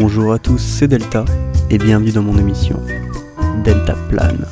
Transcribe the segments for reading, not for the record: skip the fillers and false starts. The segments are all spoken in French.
Bonjour à tous, c'est Delta, et bienvenue dans mon émission Delta Plane.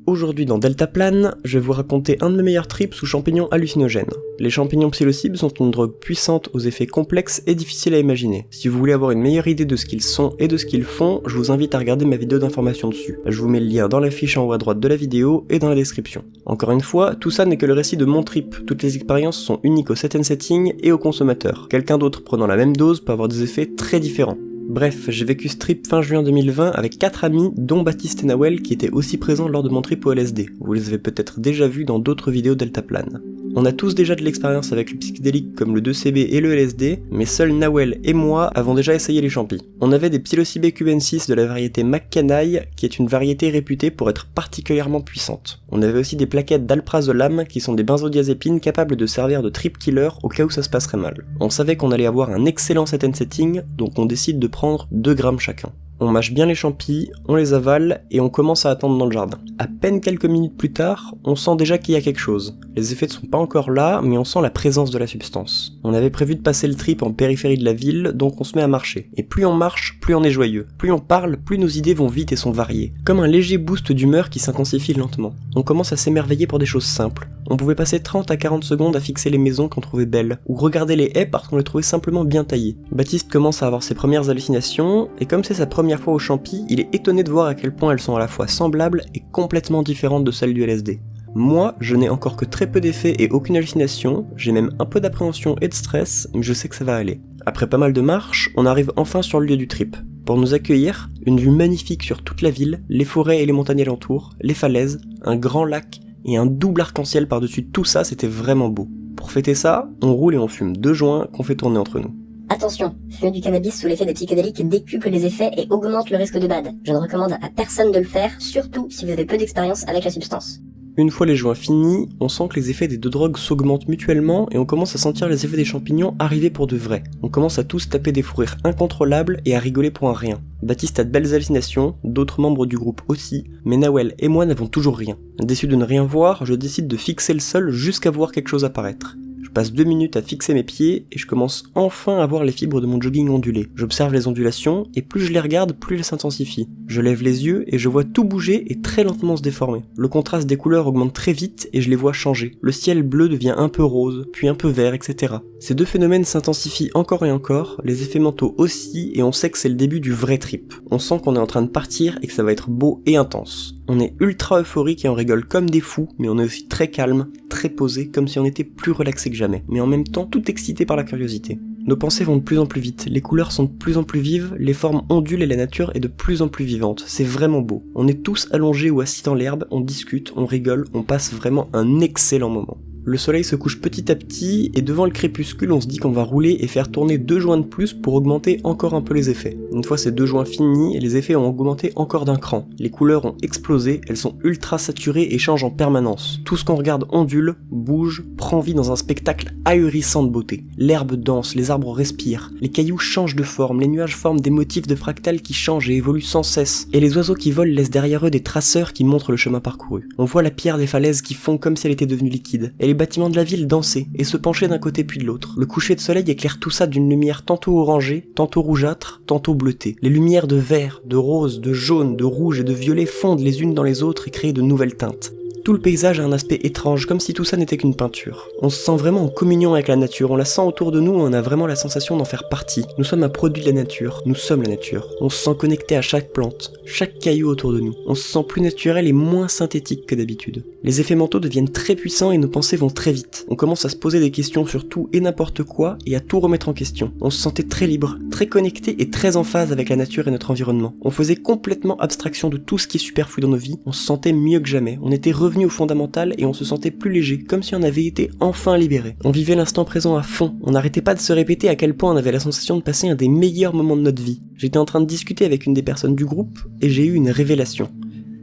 Aujourd'hui dans Delta Plane, je vais vous raconter un de mes meilleurs trips sous champignons hallucinogènes. Les champignons psilocybes sont une drogue puissante aux effets complexes et difficiles à imaginer. Si vous voulez avoir une meilleure idée de ce qu'ils sont et de ce qu'ils font, je vous invite à regarder ma vidéo d'information dessus. Je vous mets le lien dans la fiche en haut à droite de la vidéo et dans la description. Encore une fois, tout ça n'est que le récit de mon trip. Toutes les expériences sont uniques au set and setting et au consommateur. Quelqu'un d'autre prenant la même dose peut avoir des effets très différents. Bref, j'ai vécu ce trip fin juin 2020 avec 4 amis, dont Baptiste et Nawel qui étaient aussi présents lors de mon trip au LSD. Vous les avez peut-être déjà vus dans d'autres vidéos Delta Plane. On a tous déjà de l'expérience avec le psychédélique comme le 2CB et le LSD, mais seuls Nawel et moi avons déjà essayé les champis. On avait des psilocybés QN6 de la variété McCanaille, qui est une variété réputée pour être particulièrement puissante. On avait aussi des plaquettes d'alprazolam, qui sont des benzodiazépines capables de servir de trip killer au cas où ça se passerait mal. On savait qu'on allait avoir un excellent set and setting, donc on décide de prendre 2 grammes chacun. On mâche bien les champis, on les avale et on commence à attendre dans le jardin. À peine quelques minutes plus tard, on sent déjà qu'il y a quelque chose. Les effets ne sont pas encore là, mais on sent la présence de la substance. On avait prévu de passer le trip en périphérie de la ville, donc on se met à marcher. Et plus on marche, plus on est joyeux. Plus on parle, plus nos idées vont vite et sont variées. Comme un léger boost d'humeur qui s'intensifie lentement. On commence à s'émerveiller pour des choses simples. On pouvait passer 30 à 40 secondes à fixer les maisons qu'on trouvait belles, ou regarder les haies parce qu'on les trouvait simplement bien taillées. Baptiste commence à avoir ses premières hallucinations, et comme c'est sa première fois au champi, il est étonné de voir à quel point elles sont à la fois semblables et complètement différentes de celles du LSD. Moi, je n'ai encore que très peu d'effets et aucune hallucination, j'ai même un peu d'appréhension et de stress, mais je sais que ça va aller. Après pas mal de marches, on arrive enfin sur le lieu du trip. Pour nous accueillir, une vue magnifique sur toute la ville, les forêts et les montagnes alentours, les falaises, un grand lac et un double arc-en-ciel par-dessus tout ça, c'était vraiment beau. Pour fêter ça, on roule et on fume 2 joints qu'on fait tourner entre nous. Attention, fumer du cannabis sous l'effet des psychédéliques décuple les effets et augmente le risque de bad. Je ne recommande à personne de le faire, surtout si vous avez peu d'expérience avec la substance. Une fois les joints finis, on sent que les effets des 2 drogues s'augmentent mutuellement et on commence à sentir les effets des champignons arriver pour de vrai. On commence à tous taper des fous rires incontrôlables et à rigoler pour un rien. Baptiste a de belles hallucinations, d'autres membres du groupe aussi, mais Nawel et moi n'avons toujours rien. Déçu de ne rien voir, je décide de fixer le sol jusqu'à voir quelque chose apparaître. Je passe 2 minutes à fixer mes pieds et je commence enfin à voir les fibres de mon jogging onduler. J'observe les ondulations et plus je les regarde, plus elles s'intensifient. Je lève les yeux et je vois tout bouger et très lentement se déformer. Le contraste des couleurs augmente très vite et je les vois changer. Le ciel bleu devient un peu rose, puis un peu vert, etc. Ces 2 phénomènes s'intensifient encore et encore, les effets mentaux aussi, et on sait que c'est le début du vrai trip. On sent qu'on est en train de partir et que ça va être beau et intense. On est ultra euphorique et on rigole comme des fous, mais on est aussi très calme, très posé, comme si on était plus relaxé que jamais, mais en même temps tout excité par la curiosité. Nos pensées vont de plus en plus vite, les couleurs sont de plus en plus vives, les formes ondulent et la nature est de plus en plus vivante, c'est vraiment beau. On est tous allongés ou assis dans l'herbe, on discute, on rigole, on passe vraiment un excellent moment. Le soleil se couche petit à petit et devant le crépuscule on se dit qu'on va rouler et faire tourner 2 joints de plus pour augmenter encore un peu les effets. Une fois ces 2 joints finis, les effets ont augmenté encore d'un cran. Les couleurs ont explosé, elles sont ultra saturées et changent en permanence. Tout ce qu'on regarde ondule, bouge, prend vie dans un spectacle ahurissant de beauté. L'herbe danse, les arbres respirent, les cailloux changent de forme, les nuages forment des motifs de fractales qui changent et évoluent sans cesse, et les oiseaux qui volent laissent derrière eux des traceurs qui montrent le chemin parcouru. On voit la pierre des falaises qui fond comme si elle était devenue liquide, et les bâtiments de la ville dansaient et se penchaient d'un côté puis de l'autre. Le coucher de soleil éclaire tout ça d'une lumière tantôt orangée, tantôt rougeâtre, tantôt bleutée. Les lumières de vert, de rose, de jaune, de rouge et de violet fondent les unes dans les autres et créent de nouvelles teintes. Tout le paysage a un aspect étrange, comme si tout ça n'était qu'une peinture. On se sent vraiment en communion avec la nature, on la sent autour de nous et on a vraiment la sensation d'en faire partie. Nous sommes un produit de la nature, nous sommes la nature. On se sent connecté à chaque plante, chaque caillou autour de nous. On se sent plus naturel et moins synthétique que d'habitude. Les effets mentaux deviennent très puissants et nos pensées vont très vite. On commence à se poser des questions sur tout et n'importe quoi et à tout remettre en question. On se sentait très libre, très connecté et très en phase avec la nature et notre environnement. On faisait complètement abstraction de tout ce qui est superflu dans nos vies, on se sentait mieux que jamais. On était revenu au fondamental et on se sentait plus léger, comme si on avait été enfin libéré. On vivait l'instant présent à fond, on n'arrêtait pas de se répéter à quel point on avait la sensation de passer un des meilleurs moments de notre vie. J'étais en train de discuter avec une des personnes du groupe et j'ai eu une révélation.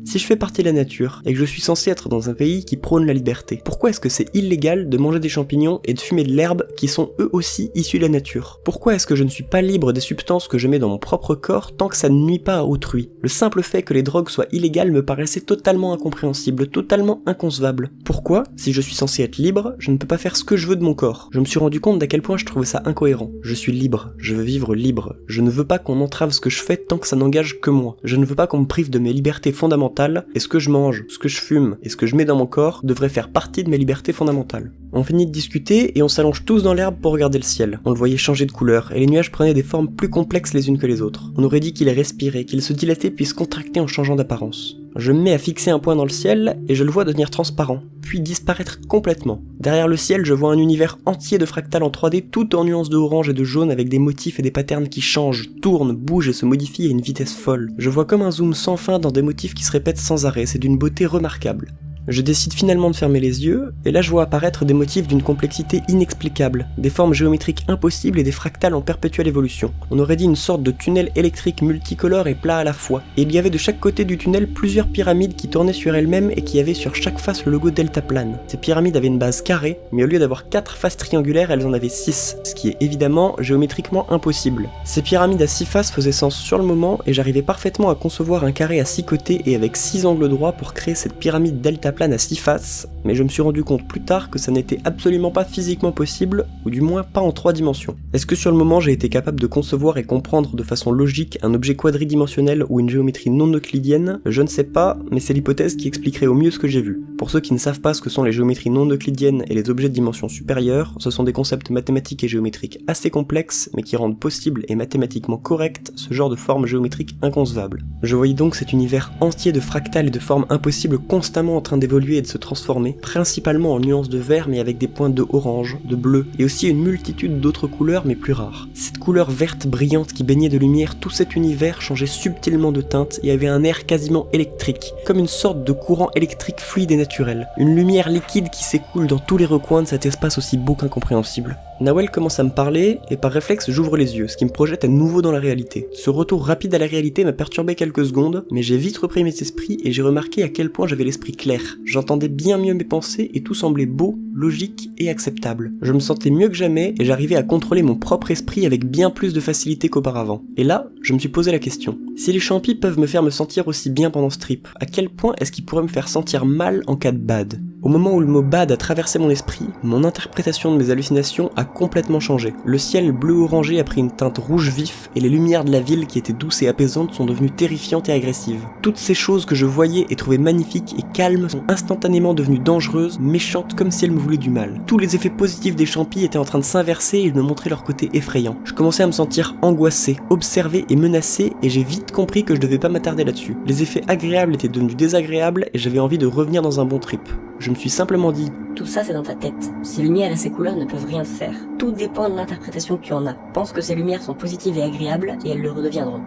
Si je fais partie de la nature, et que je suis censé être dans un pays qui prône la liberté, pourquoi est-ce que c'est illégal de manger des champignons et de fumer de l'herbe qui sont eux aussi issus de la nature? Pourquoi est-ce que je ne suis pas libre des substances que je mets dans mon propre corps tant que ça ne nuit pas à autrui? Le simple fait que les drogues soient illégales me paraissait totalement incompréhensible, totalement inconcevable. Pourquoi, si je suis censé être libre, je ne peux pas faire ce que je veux de mon corps? Je me suis rendu compte d'à quel point je trouvais ça incohérent. Je suis libre, je veux vivre libre. Je ne veux pas qu'on entrave ce que je fais tant que ça n'engage que moi. Je ne veux pas qu'on me prive de mes libertés fondamentales, et ce que je mange, ce que je fume et ce que je mets dans mon corps devrait faire partie de mes libertés fondamentales. On finit de discuter et on s'allonge tous dans l'herbe pour regarder le ciel. On le voyait changer de couleur et les nuages prenaient des formes plus complexes les unes que les autres. On aurait dit qu'il respirait, qu'il se dilatait puis se contractait en changeant d'apparence. Je me mets à fixer un point dans le ciel et je le vois devenir transparent, puis disparaître complètement. Derrière le ciel, je vois un univers entier de fractales en 3D tout en nuances de orange et de jaune avec des motifs et des patterns qui changent, tournent, bougent et se modifient à une vitesse folle. Je vois comme un zoom sans fin dans des motifs qui se répètent sans arrêt, c'est d'une beauté remarquable. Je décide finalement de fermer les yeux, et là je vois apparaître des motifs d'une complexité inexplicable, des formes géométriques impossibles et des fractales en perpétuelle évolution. On aurait dit une sorte de tunnel électrique multicolore et plat à la fois, et il y avait de chaque côté du tunnel plusieurs pyramides qui tournaient sur elles-mêmes et qui avaient sur chaque face le logo Deltaplane. Ces pyramides avaient une base carrée, mais au lieu d'avoir 4 faces triangulaires, elles en avaient 6, ce qui est évidemment géométriquement impossible. Ces pyramides à 6 faces faisaient sens sur le moment, et j'arrivais parfaitement à concevoir un carré à 6 côtés et avec 6 angles droits pour créer cette pyramide Deltaplane à 6 faces, mais je me suis rendu compte plus tard que ça n'était absolument pas physiquement possible, ou du moins pas en 3 dimensions. Est-ce que sur le moment j'ai été capable de concevoir et comprendre de façon logique un objet quadridimensionnel ou une géométrie non euclidienne? Je ne sais pas, mais c'est l'hypothèse qui expliquerait au mieux ce que j'ai vu. Pour ceux qui ne savent pas ce que sont les géométries non euclidiennes et les objets de dimension supérieure, ce sont des concepts mathématiques et géométriques assez complexes, mais qui rendent possible et mathématiquement correct ce genre de formes géométriques inconcevables. Je voyais donc cet univers entier de fractales et de formes impossibles constamment en train d'évoluer et de se transformer, principalement en nuances de vert mais avec des pointes de orange, de bleu, et aussi une multitude d'autres couleurs mais plus rares. Cette couleur verte brillante qui baignait de lumière, tout cet univers changeait subtilement de teinte et avait un air quasiment électrique, comme une sorte de courant électrique fluide et naturel, une lumière liquide qui s'écoule dans tous les recoins de cet espace aussi beau qu'incompréhensible. Nawel commence à me parler, et par réflexe j'ouvre les yeux, ce qui me projette à nouveau dans la réalité. Ce retour rapide à la réalité m'a perturbé quelques secondes, mais j'ai vite repris mes esprits et j'ai remarqué à quel point j'avais l'esprit clair. J'entendais bien mieux mes pensées et tout semblait beau, logique et acceptable. Je me sentais mieux que jamais et j'arrivais à contrôler mon propre esprit avec bien plus de facilité qu'auparavant. Et là, je me suis posé la question. Si les champis peuvent me faire me sentir aussi bien pendant ce trip, à quel point est-ce qu'ils pourraient me faire sentir mal en cas de bad? Au moment où le mot bad a traversé mon esprit, mon interprétation de mes hallucinations a complètement changé. Le ciel bleu-orangé a pris une teinte rouge vif et les lumières de la ville qui étaient douces et apaisantes sont devenues terrifiantes et agressives. Toutes ces choses que je voyais et trouvais magnifiques et calmes sont instantanément devenues dangereuses, méchantes comme si elles me voulaient du mal. Tous les effets positifs des champis étaient en train de s'inverser et de me montrer leur côté effrayant. Je commençais à me sentir angoissé, observé et menacé et j'ai vite compris que je devais pas m'attarder là-dessus. Les effets agréables étaient devenus désagréables et j'avais envie de revenir dans un bon trip. Je me suis simplement dit « Tout ça c'est dans ta tête. Ces lumières et ces couleurs ne peuvent rien faire. Tout dépend de l'interprétation que tu en as. Pense que ces lumières sont positives et agréables et elles le redeviendront. »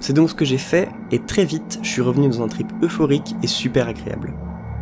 C'est donc ce que j'ai fait et très vite je suis revenu dans un trip euphorique et super agréable.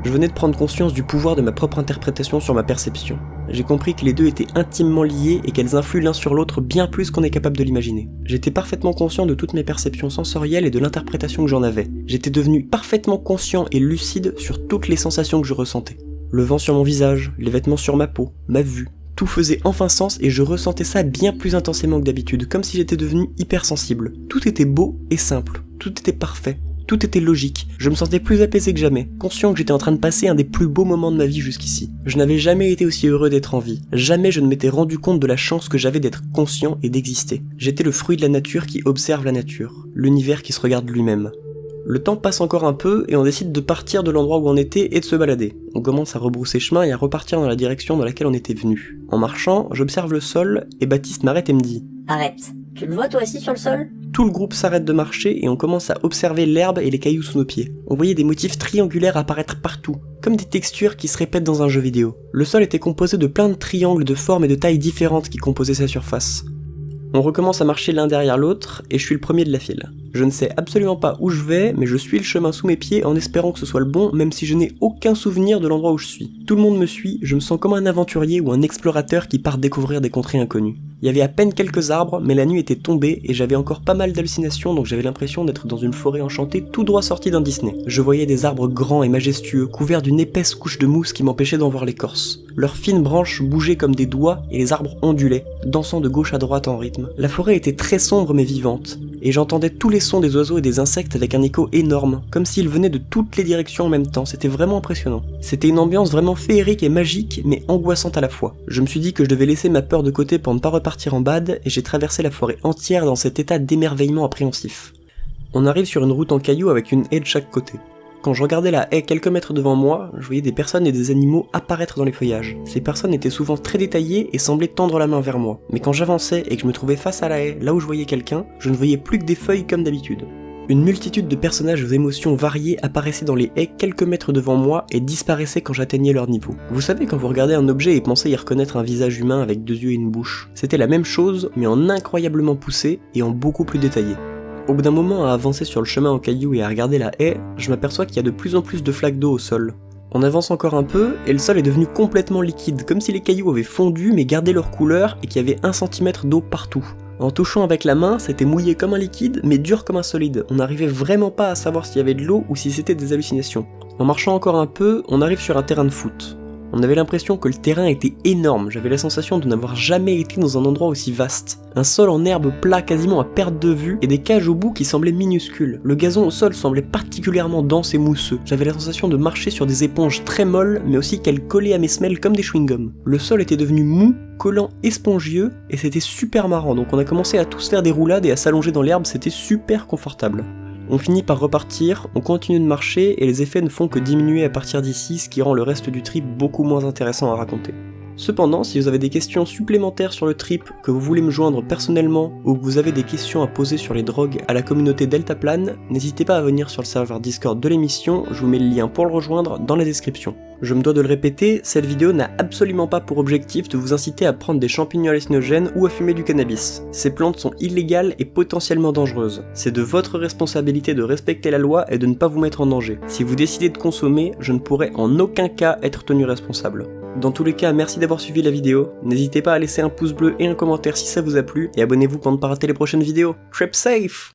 Je venais de prendre conscience du pouvoir de ma propre interprétation sur ma perception. J'ai compris que les deux étaient intimement liés et qu'elles influent l'un sur l'autre bien plus qu'on est capable de l'imaginer. J'étais parfaitement conscient de toutes mes perceptions sensorielles et de l'interprétation que j'en avais. J'étais devenu parfaitement conscient et lucide sur toutes les sensations que je ressentais. Le vent sur mon visage, les vêtements sur ma peau, ma vue, tout faisait enfin sens et je ressentais ça bien plus intensément que d'habitude, comme si j'étais devenu hypersensible. Tout était beau et simple, tout était parfait. Tout était logique, je me sentais plus apaisé que jamais, conscient que j'étais en train de passer un des plus beaux moments de ma vie jusqu'ici. Je n'avais jamais été aussi heureux d'être en vie, jamais je ne m'étais rendu compte de la chance que j'avais d'être conscient et d'exister. J'étais le fruit de la nature qui observe la nature, l'univers qui se regarde lui-même. Le temps passe encore un peu et on décide de partir de l'endroit où on était et de se balader. On commence à rebrousser chemin et à repartir dans la direction dans laquelle on était venu. En marchant, j'observe le sol et Baptiste m'arrête et me dit « Arrête, tu le vois toi aussi sur le sol ?» Tout le groupe s'arrête de marcher et on commence à observer l'herbe et les cailloux sous nos pieds. On voyait des motifs triangulaires apparaître partout, comme des textures qui se répètent dans un jeu vidéo. Le sol était composé de plein de triangles de formes et de tailles différentes qui composaient sa surface. On recommence à marcher l'un derrière l'autre et je suis le premier de la file. Je ne sais absolument pas où je vais, mais je suis le chemin sous mes pieds en espérant que ce soit le bon, même si je n'ai aucun souvenir de l'endroit où je suis. Tout le monde me suit, je me sens comme un aventurier ou un explorateur qui part découvrir des contrées inconnues. Il y avait à peine quelques arbres, mais la nuit était tombée et j'avais encore pas mal d'hallucinations, donc j'avais l'impression d'être dans une forêt enchantée tout droit sortie d'un Disney. Je voyais des arbres grands et majestueux, couverts d'une épaisse couche de mousse qui m'empêchait d'en voir l'écorce. Leurs fines branches bougeaient comme des doigts et les arbres ondulaient, dansant de gauche à droite en rythme. La forêt était très sombre mais vivante, et j'entendais tous les sons des oiseaux et des insectes avec un écho énorme, comme s'ils venaient de toutes les directions en même temps, c'était vraiment impressionnant. C'était une ambiance vraiment féerique et magique, mais angoissante à la fois. Je me suis dit que je devais laisser ma peur de côté pour ne pas repartir en bad, et j'ai traversé la forêt entière dans cet état d'émerveillement appréhensif. On arrive sur une route en cailloux avec une haie de chaque côté. Quand je regardais la haie quelques mètres devant moi, je voyais des personnes et des animaux apparaître dans les feuillages. Ces personnes étaient souvent très détaillées et semblaient tendre la main vers moi. Mais quand j'avançais et que je me trouvais face à la haie, là où je voyais quelqu'un, je ne voyais plus que des feuilles comme d'habitude. Une multitude de personnages aux émotions variées apparaissaient dans les haies quelques mètres devant moi et disparaissaient quand j'atteignais leur niveau. Vous savez quand vous regardez un objet et pensez y reconnaître un visage humain avec 2 yeux et une bouche. C'était la même chose, mais en incroyablement poussé et en beaucoup plus détaillé. Au bout d'un moment à avancer sur le chemin en cailloux et à regarder la haie, je m'aperçois qu'il y a de plus en plus de flaques d'eau au sol. On avance encore un peu, et le sol est devenu complètement liquide, comme si les cailloux avaient fondu mais gardé leur couleur et qu'il y avait 1 cm d'eau partout. En touchant avec la main, c'était mouillé comme un liquide, mais dur comme un solide. On n'arrivait vraiment pas à savoir s'il y avait de l'eau ou si c'était des hallucinations. En marchant encore un peu, on arrive sur un terrain de foot. On avait l'impression que le terrain était énorme, j'avais la sensation de n'avoir jamais été dans un endroit aussi vaste. Un sol en herbe plat quasiment à perte de vue et des cages au bout qui semblaient minuscules. Le gazon au sol semblait particulièrement dense et mousseux. J'avais la sensation de marcher sur des éponges très molles, mais aussi qu'elles collaient à mes semelles comme des chewing-gums. Le sol était devenu mou, collant et spongieux, et c'était super marrant, donc on a commencé à tous faire des roulades et à s'allonger dans l'herbe, c'était super confortable. On finit par repartir, on continue de marcher et les effets ne font que diminuer à partir d'ici, ce qui rend le reste du trip beaucoup moins intéressant à raconter. Cependant, si vous avez des questions supplémentaires sur le trip, que vous voulez me joindre personnellement ou que vous avez des questions à poser sur les drogues à la communauté Deltaplane, n'hésitez pas à venir sur le serveur Discord de l'émission, je vous mets le lien pour le rejoindre dans la description. Je me dois de le répéter, cette vidéo n'a absolument pas pour objectif de vous inciter à prendre des champignons hallucinogènes ou à fumer du cannabis. Ces plantes sont illégales et potentiellement dangereuses. C'est de votre responsabilité de respecter la loi et de ne pas vous mettre en danger. Si vous décidez de consommer, je ne pourrai en aucun cas être tenu responsable. Dans tous les cas, merci d'avoir suivi la vidéo, n'hésitez pas à laisser un pouce bleu et un commentaire si ça vous a plu, et abonnez-vous pour ne pas rater les prochaines vidéos. Trip safe!